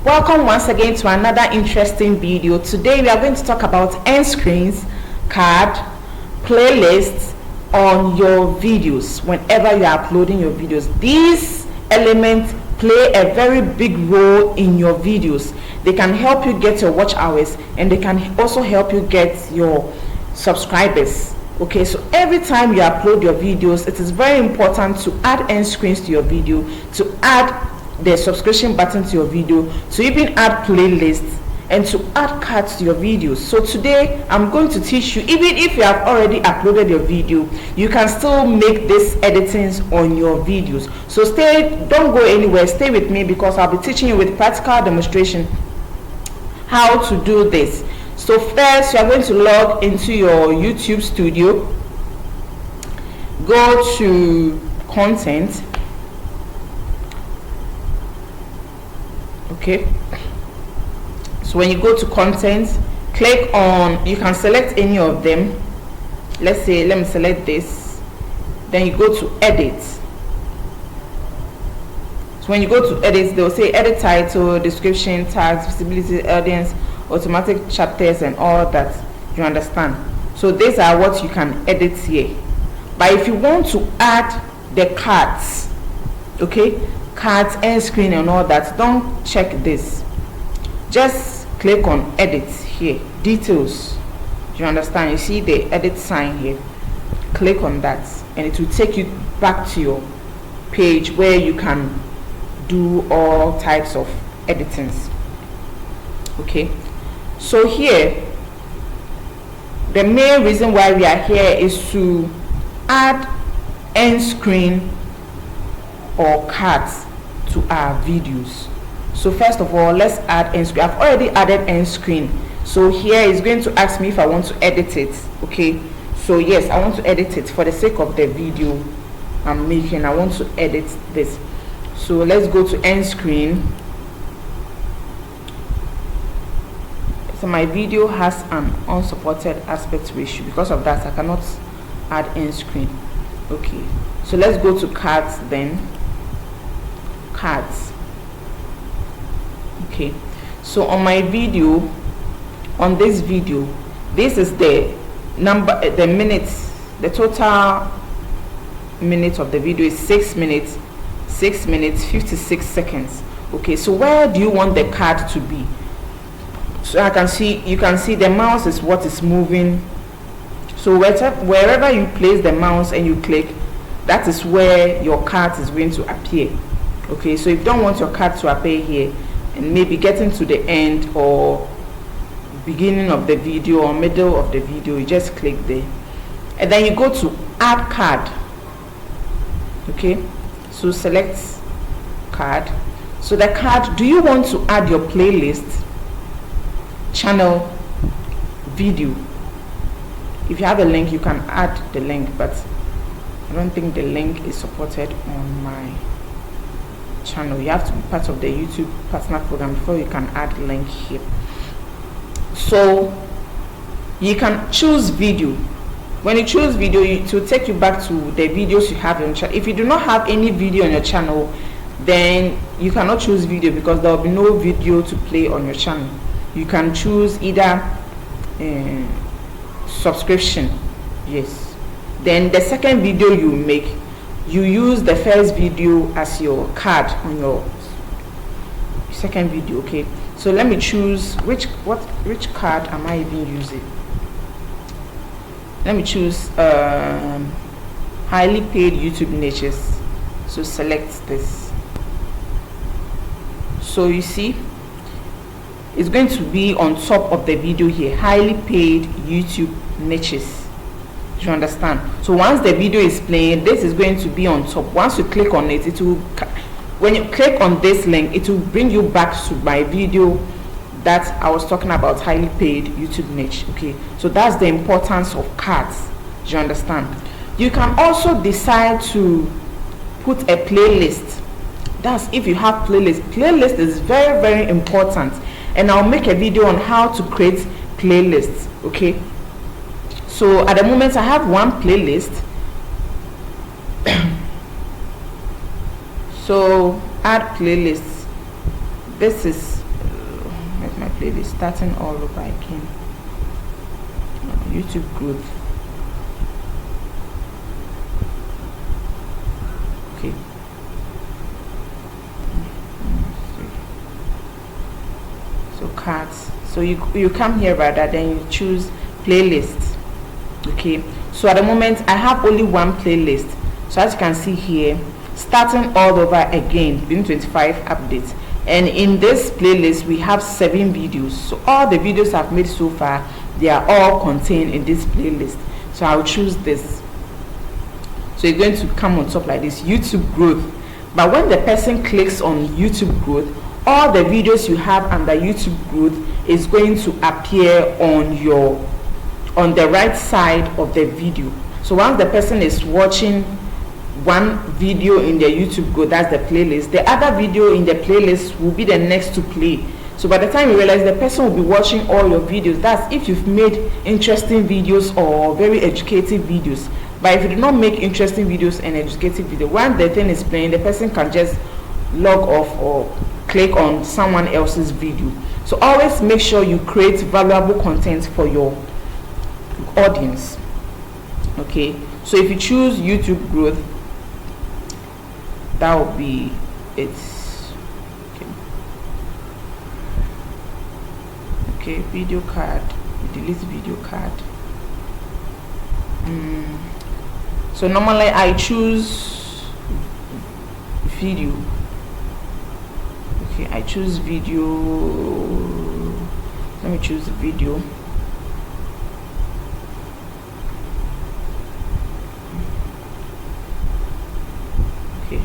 Welcome once again to another interesting video. Today we are going to talk about end screens, card, playlists on your videos. Whenever you are uploading your videos, these elements play a very big role in your videos. They can help you get your watch hours, and they can also help you get your subscribers. Okay, so every time you upload your videos, it is very important to add end screens to your video, to add the subscription button to your video, to even add playlists, and to add cards to your videos. So today I'm going to teach you, even if you have already uploaded your video, you can still make these editings on your videos. So don't go anywhere, stay with me, because I'll be teaching you with practical demonstration how to do this. So first, you are going to log into your YouTube studio, go to content. Okay, so when you go to content, click on, you can select any of them. Let me select this. Then you go to edit. So when you go to edit, they'll say edit title, description, tags, visibility, audience, automatic chapters, and all that. You understand? So these are what you can edit here. But if you want to add the cards, okay, cards, end screen, and all that, don't check this. Just click on edit here, details. You understand? You see the edit sign here. Click on that, and it will take you back to your page where you can do all types of editings. Okay, so here the main reason why we are here is to add end screen or cards to our videos. So first of all, let's add end screen. I've already added end screen, so here it's going to ask me if I want to edit it. Okay, so yes, I want to edit it for the sake of the video I'm making. I want to edit this, so let's go to end screen. So my video has an unsupported aspect ratio. Because of that, I cannot add end screen. Okay, so let's go to cards then. Cards. Okay, so on my video, on this video, this is the number, the minutes, the total minutes of the video is 6 minutes 56 seconds. Okay, so where do you want the card to be? So you can see the mouse is what is moving. So wherever you place the mouse and you click, that is where your card is going to appear. Okay, so if you don't want your card to appear here, and maybe getting to the end or beginning of the video or middle of the video, you just click there, and then you go to add card. Okay, so select card. So the card, do you want to add your playlist, channel, video? If you have a link, you can add the link, but I don't think the link is supported on my channel. You have to be part of the YouTube partner program before you can add link here. So you can choose video. When you choose video, it will take you back to the videos you have on your channel. If you do not have any video on your channel, then you cannot choose video, because there will be no video to play on your channel. You can choose either subscription, yes, then the second video you make, you use the first video as your card on your second video. Okay, so let me choose which card am I even using. Let me choose highly paid YouTube niches. So select this. So you see, it's going to be on top of the video here, highly paid YouTube niches. Do you understand? So once the video is playing, this is going to be on top. Once you click on it, it will, when you click on this link, it will bring you back to my video that I was talking about, highly paid YouTube niche. Okay, so that's the importance of cards. Do you understand? You can also decide to put a playlist. That's if you have playlist. Playlist is very, very important, and I'll make a video on how to create playlists. Okay, so at the moment I have one playlist. So add playlists. This is playlist, starting all over again. YouTube growth. Okay. So cards. So you come here rather, then you choose playlist. Okay, so at the moment I have only one playlist. So as you can see here, starting all over again, being 25 updates, and in this playlist we have 7 videos. So all the videos I've made so far, they are all contained in this playlist. So I'll choose this. So it's going to come on top like this, YouTube growth. But when the person clicks on YouTube growth, all the videos you have under YouTube growth is going to appear on the right side of the video. So once the person is watching one video in the YouTube growth, that's the playlist, the other video in the playlist will be the next to play. So by the time you realize, the person will be watching all your videos. That's if you've made interesting videos or very educative videos. But if you do not make interesting videos and educative videos, when the thing is playing, the person can just log off or click on someone else's video. So always make sure you create valuable content for your audience. Okay, so if you choose YouTube growth, that will be it. Okay, video card, delete video card. So normally I choose video. Okay, I choose video. Let me choose video. Okay,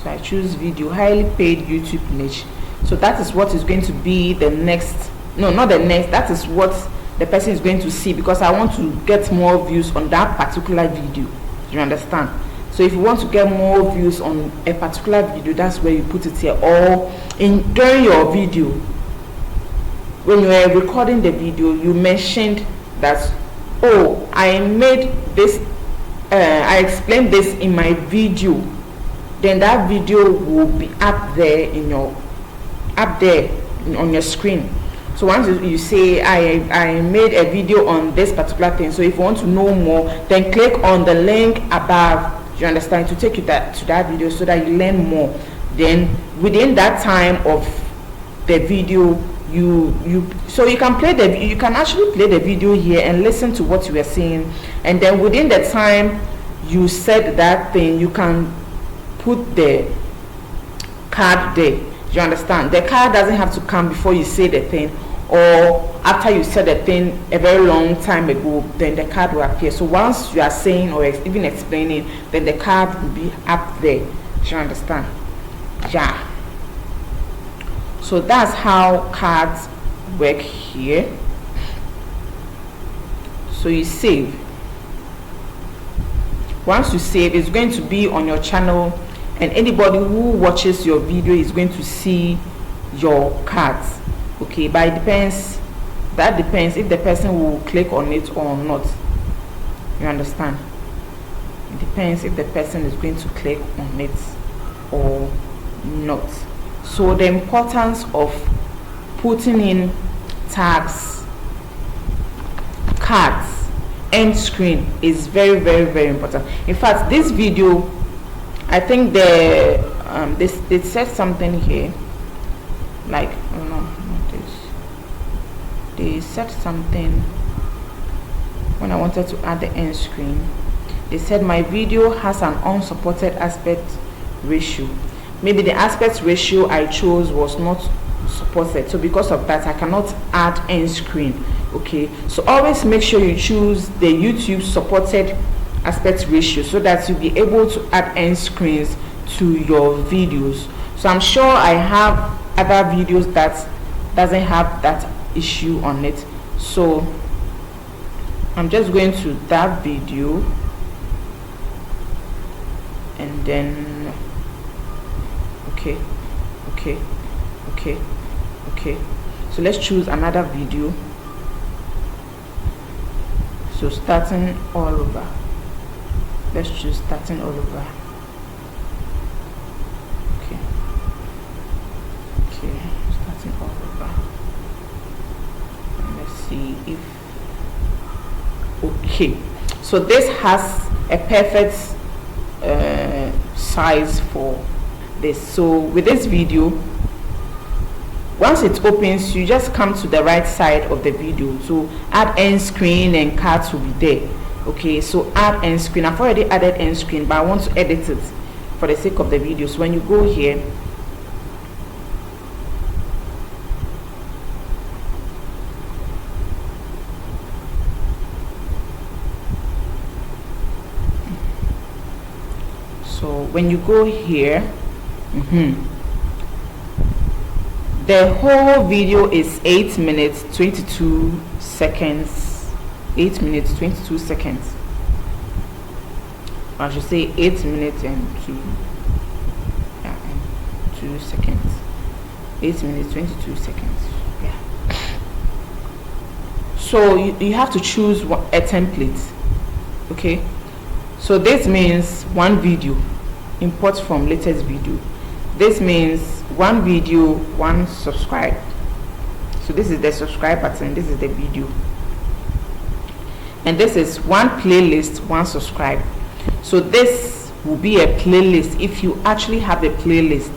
so I choose video, highly paid YouTube niche. So that is what is going to be the next. No, not the next. That is what the person is going to see, because I want to get more views on that particular video. You understand? So if you want to get more views on a particular video, that's where you put it here. Or during your video, when you are recording the video, you mentioned that, oh, I made this, I explained this in my video. Then that video will be up there on your screen. So once you say I made a video on this particular thing, so if you want to know more, then click on the link above, you understand, to take you to that video so that you learn more. Then within that time of the video, so you can actually play the video here and listen to what you are saying, and then within the time you said that thing, you can put the card there. You understand? The card doesn't have to come before you say the thing, or after you said the thing a very long time ago, then the card will appear. So once you are saying or even explaining, then the card will be up there. Do you understand? Yeah. So that's how cards work here. So you save. Once you save, it's going to be on your channel, and anybody who watches your video is going to see your cards. Okay, but that depends if the person will click on it or not. You understand? It depends if the person is going to click on it or not. So the importance of putting in tags, cards, end screen is very, very, very important. In fact, this video, I think they said something here, like, I don't know, not this. They said something when I wanted to add the end screen. They said my video has an unsupported aspect ratio. Maybe the aspect ratio I chose was not supported, so because of that I cannot add end screen. Okay, so always make sure you choose the YouTube supported aspect ratio so that you'll be able to add end screens to your videos. So I'm sure I have other videos that doesn't have that issue on it. So I'm just going to that video, and then okay, so let's choose another video. So starting all over, let's choose starting all over. Okay, starting all over. if okay. So this has a perfect size for this. So with this video, once it opens, you just come to the right side of the video. So add end screen and cards will be there. Okay, so add end screen. I've already added end screen, but I want to edit it for the sake of the video. So when you go here, the whole video is 8 minutes 22 seconds. 8 minutes 22 seconds. I should say 8 minutes and 2 seconds. 8 minutes 22 seconds. Yeah. So you have to choose a template. Okay, so this means one video, import from latest video. This means one video, one subscribe. So this is the subscribe button, this is the video, and this is one playlist, one subscribe. So this will be a playlist. If you actually have a playlist,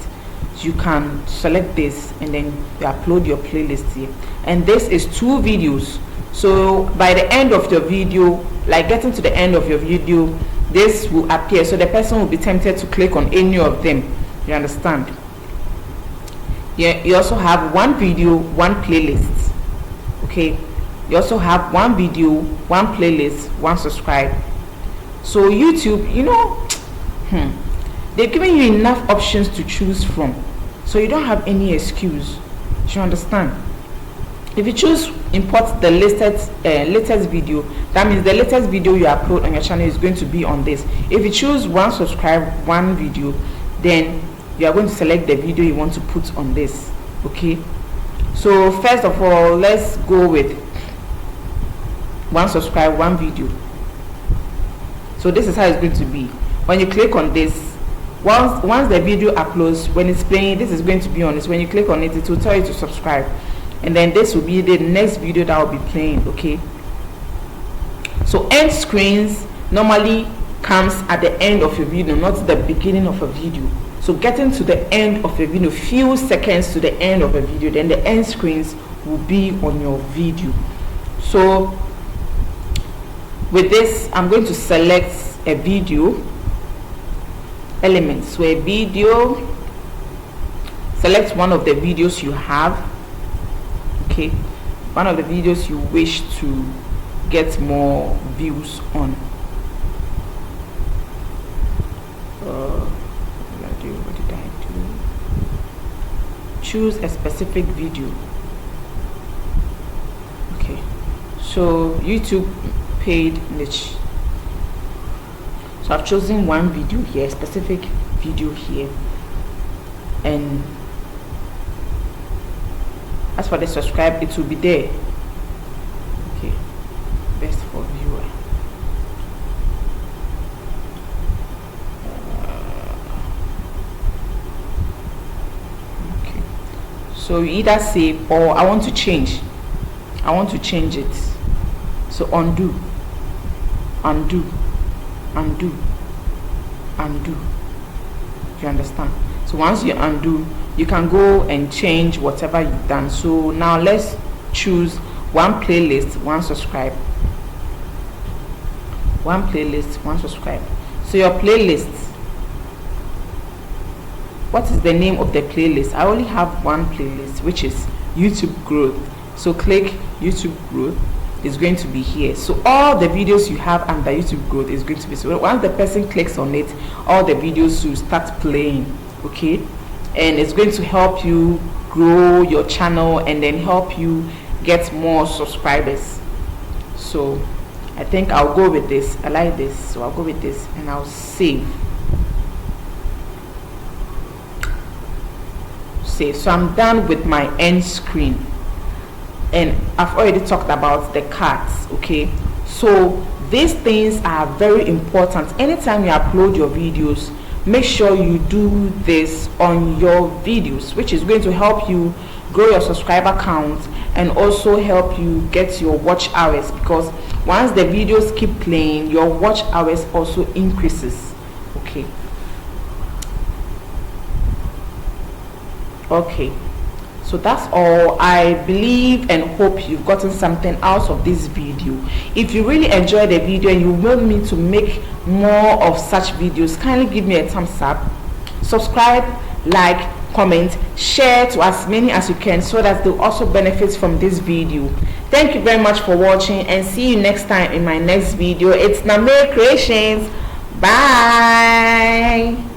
you can select this and then you upload your playlist here. And this is 2 videos. So by the end of your video, like getting to the end of your video, this will appear, so the person will be tempted to click on any of them. You understand? Yeah, you also have one video, one playlist. Okay, you also have one video, one playlist, one subscribe. So YouTube, you know, they're giving you enough options to choose from, so you don't have any excuse. Do you understand? If you choose import the latest video, that means the latest video you upload on your channel is going to be on this. If you choose one subscribe, one video, then you are going to select the video you want to put on this. Okay, so first of all, let's go with one subscribe, one video. So this is how it's going to be. When you click on this, once the video uploads, when it's playing, this is going to be on this. When you click on it, it will tell you to subscribe, and then this will be the next video that will be playing. Okay, so end screens normally comes at the end of your video, not the beginning of a video. So getting to the end of a video, few seconds to the end of a video, then the end screens will be on your video. So with this, I'm going to select a video element. So a video, select one of the videos you have. Okay, one of the videos you wish to get more views on. What did I do? Choose a specific video. Okay, so YouTube paid niche. So I've chosen one video here, specific video here, and as for the subscribe, it will be there. Okay, best for viewer. Okay, so you either save or I want to change it. So undo, undo, undo, undo. You understand? So once you undo, you can go and change whatever you've done. So now let's choose one playlist, one subscribe. One playlist, one subscribe. So your playlist, what is the name of the playlist? I only have one playlist, which is YouTube growth. So click YouTube growth. Is going to be here. So all the videos you have under YouTube growth is going to be, so once the person clicks on it, all the videos will start playing. Okay, and it's going to help you grow your channel and then help you get more subscribers. So I think I'll go with this. I like this, so I'll go with this and I'll save. So I'm done with my end screen, and I've already talked about the cards. Okay, so these things are very important. Anytime you upload your videos, make sure you do this on your videos, which is going to help you grow your subscriber count and also help you get your watch hours, because once the videos keep playing, your watch hours also increases. Okay, so that's all. I believe and hope you've gotten something out of this video. If you really enjoyed the video and you want me to make more of such videos, kindly give me a thumbs up, subscribe, like, comment, share to as many as you can, so that they'll also benefit from this video. Thank you very much for watching, and see you next time in my next video. It's NaMay Creations. Bye.